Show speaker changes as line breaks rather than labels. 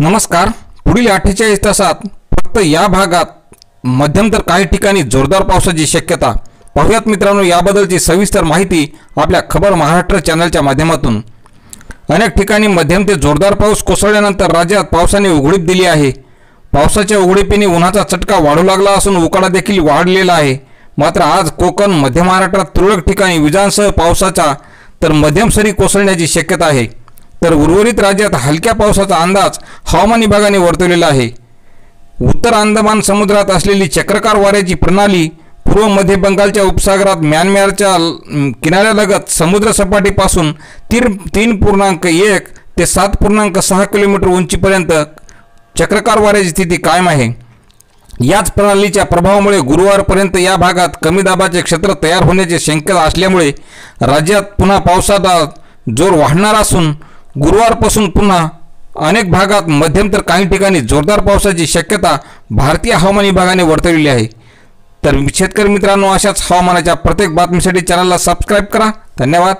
नमस्कार। पुढील 48 तासात फक्त या भागात मध्यम तर काही ठिकाणी जोरदार पावसाची शक्यता। पाहूयात मित्रांनो याबद्दलची सविस्तर माहिती आपल्या खबर महाराष्ट्र चॅनलच्या माध्यमातून। अनेक ठिकाणी मध्यम ते जोरदार पाऊस कोसळल्यानंतर राज्यात पावसाने उघडीप दिली आहे। पावसाच्या उघडीपीने उन्हाचा चटका वाढू लागला असून उकाडा देखील वाढलेला आहे। मात्र आज कोकण मध्य महाराष्ट्रात तुरळक ठिकाणी विजांसह पावसाचा तर मध्यम सरी कोसळण्याची शक्यता आहे। तर उर्वरित राज्यात हलक्या पावसाचा अंदाज हवामान विभागाने वर्तवलेला आहे। उत्तर अंदमान समुद्रात असलेली चक्राकार वाऱ्याची प्रणाली पूर्व मध्य बंगालच्या उपसागरात म्यानमारच्या किनाऱ्यालगत समुद्र सपाटीपासून 3.1 ते 7.6 किलोमीटर उंचीपर्यंत चक्राकार वाऱ्याची स्थिती कायम आहे। याच प्रणालीच्या प्रभावामुळे गुरुवारपर्यंत या भागात कमी दाबाचे क्षेत्र तयार होण्याची शक्यता असल्यामुळे राज्यात पुन्हा पावसाचा जोर वाढणार असून गुरुवारपासून पुन्हा अनेक भागात मध्यम तर काही ठिकाणी जोरदार पावसाची शक्यता भारतीय हवामान विभागाने वर्तवलेली आहे। तर शेतकरी मित्रांनो, अशाच हवामानाच्या प्रत्येक बातमीसाठी चॅनलला सबस्क्राइब करा। धन्यवाद।